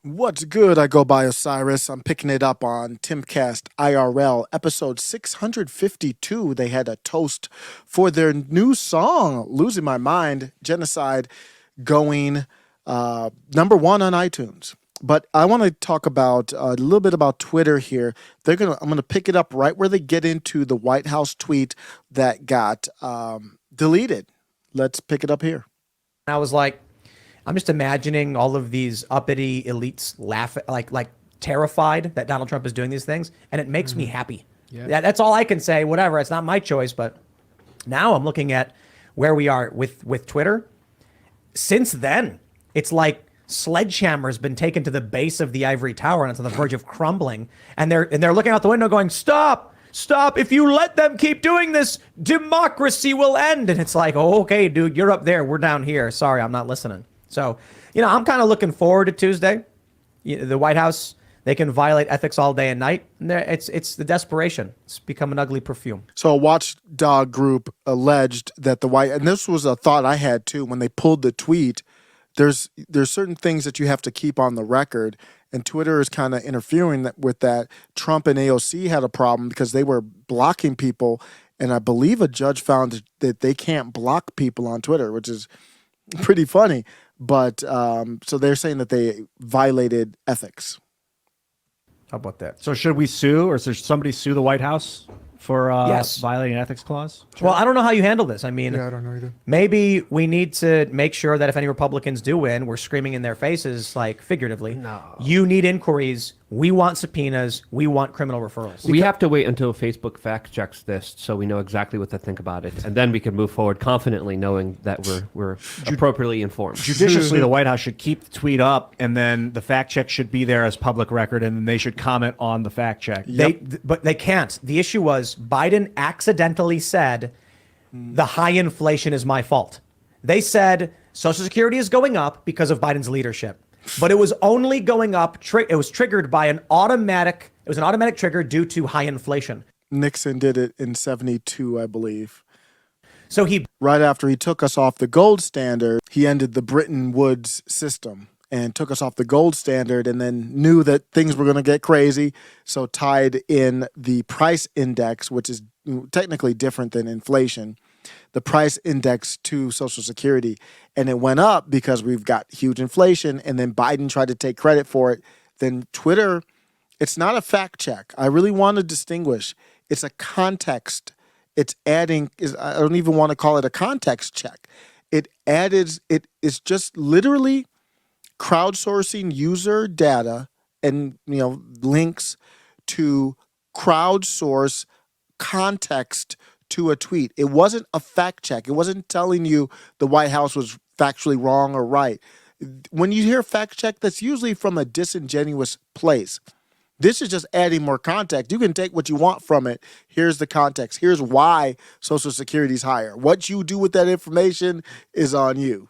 What's good? I go by Osiris. I'm picking it up on TimCast IRL, episode 652. They had a toast for their new song, Losing My Mind, Genocide, going number one on iTunes. But I want to talk about a little bit about Twitter here. I'm gonna pick it up right where they get into the White House tweet that got deleted. Let's pick it up here. I was like, I'm just imagining all of these uppity elites laugh, like terrified that Donald Trump is doing these things, and it makes me happy. Yeah, that's all I can say. Whatever, it's not my choice, but now I'm looking at where we are with Twitter. Since then, it's like sledgehammer's been taken to the base of the ivory tower, and it's on the verge of crumbling. And they're looking out the window, going, "Stop! Stop! If you let them keep doing this, democracy will end." And it's like, "Oh, okay, dude, you're up there, we're down here. Sorry, I'm not listening." So, I'm kind of looking forward to Tuesday. The White House, they can violate ethics all day and night. And it's the desperation. It's become an ugly perfume. So a watchdog group alleged that and this was a thought I had too, when they pulled the tweet, there's certain things that you have to keep on the record, and Twitter is kind of interfering with that. Trump and AOC had a problem because they were blocking people, and I believe a judge found that they can't block people on Twitter, which is pretty funny. But so they're saying that they violated ethics. How about that? So should we sue, or should somebody sue the White House for Yes. violating an ethics clause? Well, I don't know how you handle this. I mean, Yeah, I don't know either. maybe we need to make sure that if any Republicans do win, we're screaming in their faces, like figuratively, No. you need inquiries. We want subpoenas. We want criminal referrals. We have to wait until Facebook fact checks this so we know exactly what to think about it, and then we can move forward confidently knowing that we're appropriately informed. Judiciously, the White House should keep the tweet up, and then the fact check should be there as public record, and then they should comment on the fact check. But they can't. The issue was Biden accidentally said the high inflation is my fault. They said Social Security is going up because of Biden's leadership, but it was only going up. It was triggered by an automatic trigger due to high inflation. Nixon did it in 72, I believe. So Right after he took us off the gold standard, he ended the Bretton Woods system and took us off the gold standard, and then knew that things were going to get crazy. So tied in the price index, which is technically different than inflation, the price index to Social Security. And it went up because we've got huge inflation. And then Biden tried to take credit for it. Then Twitter, it's not a fact check. I really want to distinguish. It's a context. It's adding, I don't even want to call it a context check. It is just literally crowdsourcing user data and links to crowdsource context to a tweet. It wasn't a fact check. It wasn't telling you the White House was factually wrong or right. When you hear fact check, that's usually from a disingenuous place. This is just adding more context. You can take what you want from it. Here's the context. Here's why Social Security is higher. What you do with that information is on you.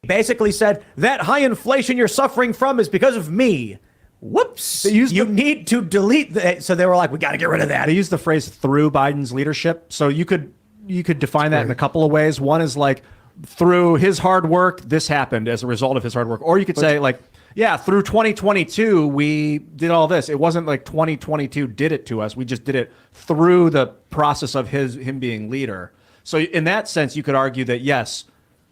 basically said that high inflation you're suffering from is because of me. Whoops. You need to delete that. So they were like, we got to get rid of that. They used the phrase through Biden's leadership. So you could define that in a couple of ways. One is like, through his hard work, this happened as a result of his hard work. Or you could say like, yeah, through 2022, we did all this. It wasn't like 2022 did it to us. We just did it through the process of him being leader. So in that sense, you could argue that, yes,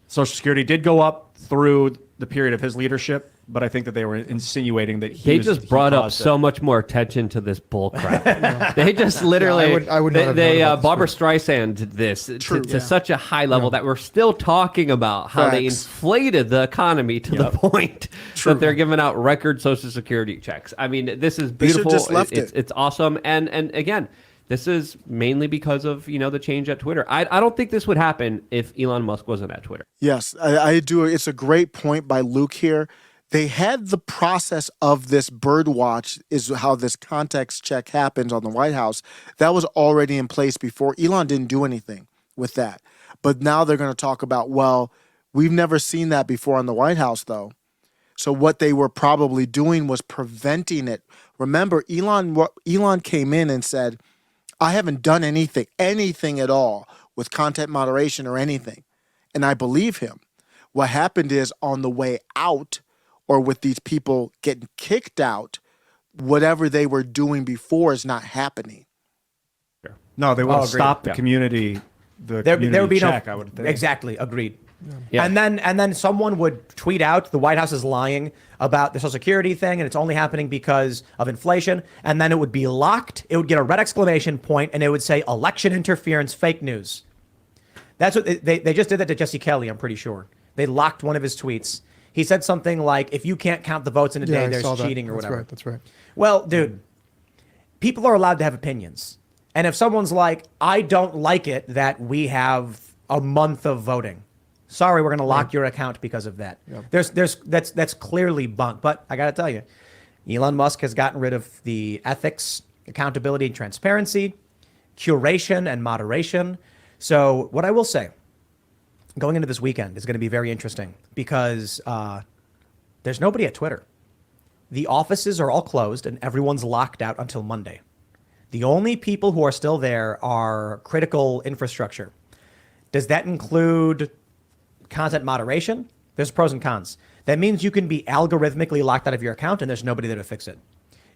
Social Security did go up through the period of his leadership, but I think that they were insinuating that they just brought up so much more attention to this bull crap. They just literally, I would not have known about Barbara Streisand did this to such a high level that we're still talking about how they inflated the economy to the point that they're giving out record Social Security checks. I mean, this is beautiful. It's awesome. And again, this is mainly because of, the change at Twitter. I don't think this would happen if Elon Musk wasn't at Twitter. Yes, I do. It's a great point by Luke here. They had the process of this bird watch, is how this context check happens on the White House. That was already in place before. Elon didn't do anything with that. But now they're going to talk about, well, we've never seen that before on the White House, though. So what they were probably doing was preventing it. Remember, Elon came in and said, I haven't done anything at all with content moderation or anything. And I believe him. What happened is on the way out, or with these people getting kicked out, whatever they were doing before is not happening. No, they would have agreed. stopped the Yeah. community. The There community would be check, no I would think. exactly agreed. Yeah. And then someone would tweet out the White House is lying about the Social Security thing and it's only happening because of inflation. And then it would be locked. It would get a red exclamation point and it would say election interference, fake news. That's what they just did that to Jesse Kelly. I'm pretty sure they locked one of his tweets. He said something like, "If you can't count the votes in a day, I there's saw that. cheating or That's whatever." Right, that's right. Well, dude, people are allowed to have opinions. And if someone's like, I don't like it that we have a month of voting, sorry, we're going to lock your account because of that. Yep. That's clearly bunk. But I got to tell you, Elon Musk has gotten rid of the ethics, accountability, and transparency, curation, and moderation. So what I will say, going into this weekend is going to be very interesting because there's nobody at Twitter. The offices are all closed and everyone's locked out until Monday. The only people who are still there are critical infrastructure. Does that include content moderation? There's pros and cons. That means you can be algorithmically locked out of your account and there's nobody there to fix it.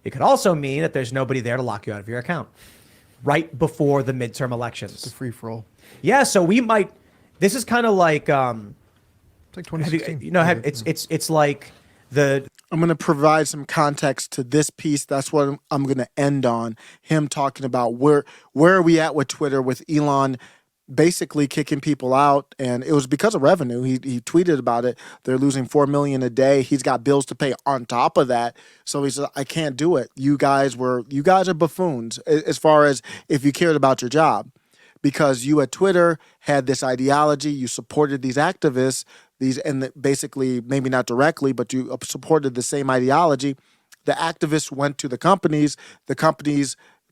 It could also mean that there's nobody there to lock you out of your account right before the midterm elections. It's a free for all. Yeah, so we might. This is kind of like It's like 2016. it's like the I'm going to provide some context to this piece. That's what I'm going to end on. Him talking about where are we at with Twitter, with Elon basically kicking people out, and it was because of revenue. He tweeted about it. They're losing $4 million a day. He's got bills to pay on top of that. So he said, I can't do it. You guys are buffoons as far as if you cared about your job, because you at Twitter had this ideology. You supported these activists. Basically, maybe not directly, but you supported the same ideology. The activists went to the companies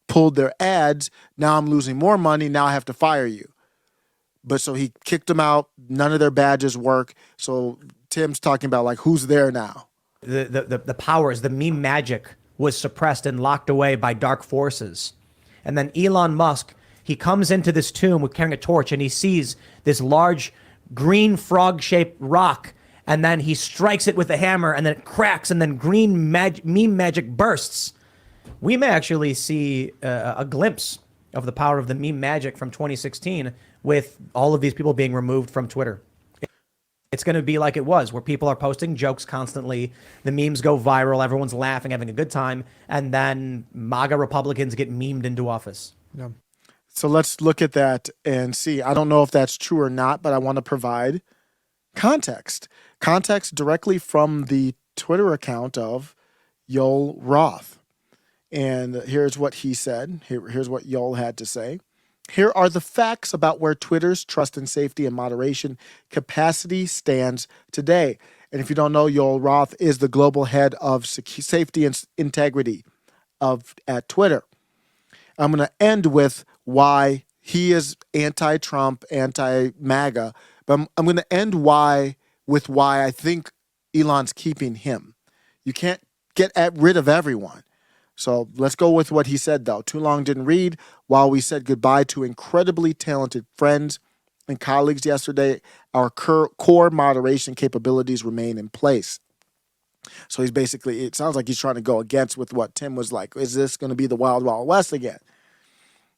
pulled their ads. Now I'm losing more money. Now I have to fire you. But so he kicked them out. None of their badges work. So Tim's talking about like, who's there now? the powers, the meme magic was suppressed and locked away by dark forces. And then Elon Musk, he comes into this tomb with carrying a torch and he sees this large green frog-shaped rock, and then he strikes it with a hammer, and then it cracks, and then green meme magic bursts. We may actually see a glimpse of the power of the meme magic from 2016 with all of these people being removed from Twitter. It's going to be like it was, where people are posting jokes constantly, the memes go viral, everyone's laughing, having a good time, and then MAGA Republicans get memed into office. Yeah. So let's look at that and see. I don't know if that's true or not, but I want to provide context. Context directly from the Twitter account of Yoel Roth. And here's what he said. Here's what Yoel had to say. Here are the facts about where Twitter's trust and safety and moderation capacity stands today. And if you don't know, Yoel Roth is the global head of safety and integrity at Twitter. I'm going to end with why he is anti-Trump, anti-MAGA, but I'm going to end with why I think Elon's keeping him. You can't get rid of everyone. So let's go with what he said, though. Too long didn't read. While we said goodbye to incredibly talented friends and colleagues yesterday, our core moderation capabilities remain in place. So he's basically, it sounds like he's trying to go against with what Tim was like. Is this going to be the Wild Wild West again?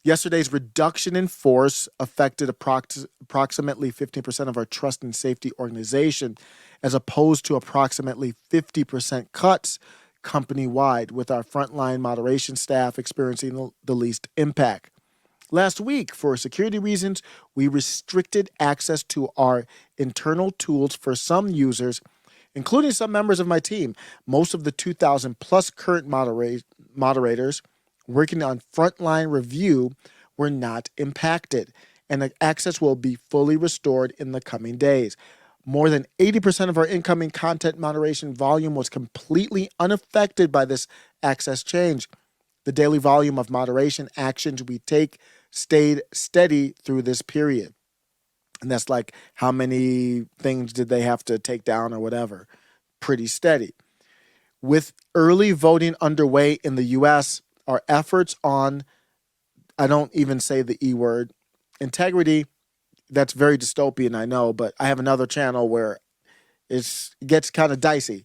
Yesterday's reduction in force affected approximately 15% of our trust and safety organization, as opposed to approximately 50% cuts company-wide, with our frontline moderation staff experiencing the least impact. Last week, for security reasons, we restricted access to our internal tools for some users, including some members of my team. Most of the 2,000 plus current moderators working on frontline review were not impacted, and the access will be fully restored in the coming days. More than 80% of our incoming content moderation volume was completely unaffected by this access change. The daily volume of moderation actions we take stayed steady through this period. And that's like, how many things did they have to take down or whatever? Pretty steady. With early voting underway in the U.S., our efforts on, I don't even say the E word, integrity, that's very dystopian, I know, but I have another channel where it gets kind of dicey.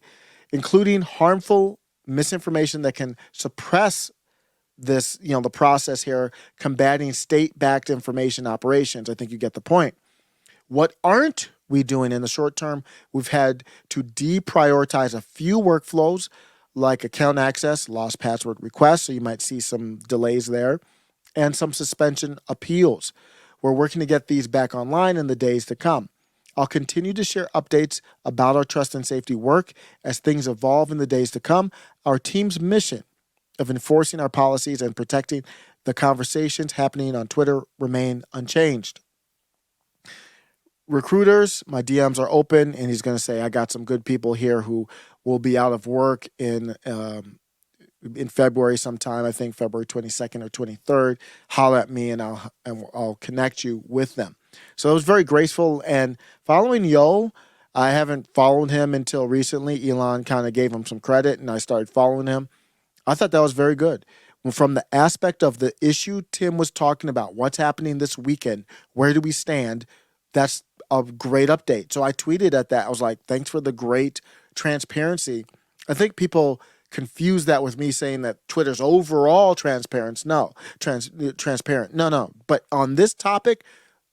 including harmful misinformation that can suppress this, the process here, combating state-backed information operations. I think you get the point. What aren't we doing in the short term? We've had to deprioritize a few workflows like account access, lost password requests, so you might see some delays there, and some suspension appeals. We're working to get these back online in the days to come. I'll continue to share updates about our trust and safety work as things evolve in the days to come. Our team's mission of enforcing our policies and protecting the conversations happening on Twitter remain unchanged. Recruiters, my DMs are open, and he's going to say, I got some good people here who will be out of work in February sometime, I think February 22nd or 23rd. Holler at me, and I'll connect you with them. So it was very graceful. And following Yo, I haven't followed him until recently. Elon kind of gave him some credit, and I started following him. I thought that was very good. From the aspect of the issue Tim was talking about, what's happening this weekend, where do we stand, that's a great update. So I tweeted at that. I was like, thanks for the great transparency. I think people confuse that with me saying that Twitter's overall transparent. No, transparent. No. But on this topic,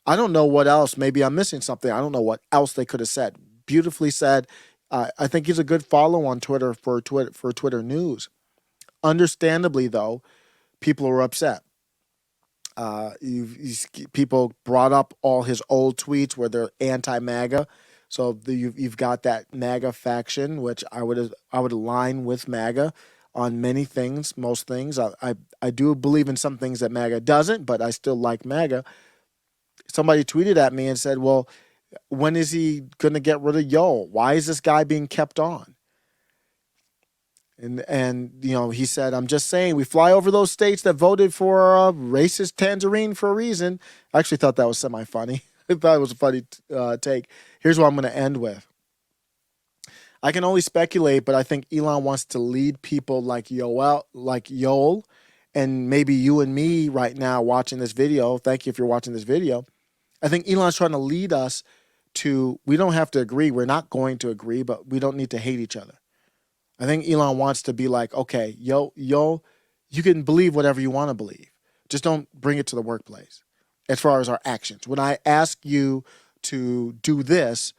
I don't know what else. Maybe I'm missing something. I don't know what else they could have said. Beautifully said. I think he's a good follow on Twitter for Twitter news. Understandably, though, people were upset. People brought up all his old tweets where they're anti-MAGA. So you've got that MAGA faction, which I would align with MAGA on many things, most things. I do believe in some things that MAGA doesn't, but I still like MAGA. Somebody tweeted at me and said, well, when is he going to get rid of Yo? Why is this guy being kept on? And he said, I'm just saying, we fly over those states that voted for a racist tangerine for a reason. I actually thought that was semi-funny. I thought it was a funny take. Here's what I'm going to end with. I can only speculate, but I think Elon wants to lead people like Yoel, and maybe you and me right now watching this video. Thank you if you're watching this video. I think Elon's trying to lead us to, we don't have to agree. We're not going to agree, but we don't need to hate each other. I think Elon wants to be like, okay, yo, you can believe whatever you want to believe. Just don't bring it to the workplace as far as our actions. When I ask you to do this,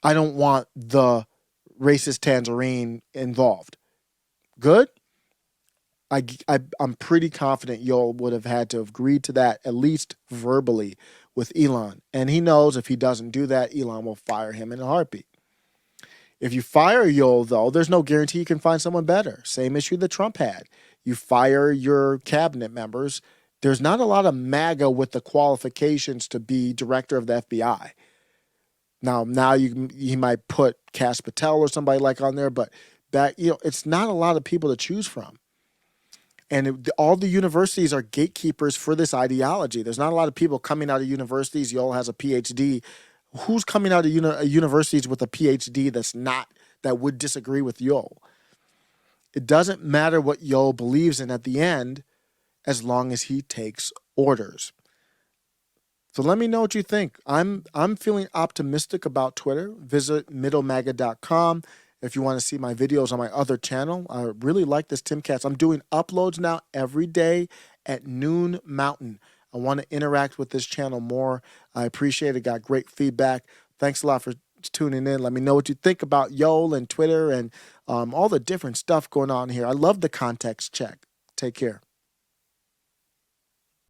I don't want the racist tangerine involved. Good? I'm pretty confident Yo would have had to have agreed to that, at least verbally, with Elon. And he knows if he doesn't do that, Elon will fire him in a heartbeat. If you fire Yo, though, there's no guarantee you can find someone better. Same issue that Trump had. You fire your cabinet members. There's not a lot of MAGA with the qualifications to be director of the FBI. Now you might put Kash Patel or somebody like on there, but it's not a lot of people to choose from. And all the universities are gatekeepers for this ideology. There's not a lot of people coming out of universities. Yo has a PhD. Who's coming out of universities with a PhD that would disagree with Yo? It doesn't matter what Yo believes in at the end, as long as he takes orders. So let me know what you think. I'm feeling optimistic about Twitter. Visit middlemaga.com if you want to see my videos on my other channel. I really like this TimCast. I'm doing uploads now every day at noon Mountain. I want to interact with this channel more. I appreciate it. Got great feedback. Thanks a lot for tuning in. Let me know what you think about Yo and Twitter and all the different stuff going on here. I love the context check. Take care.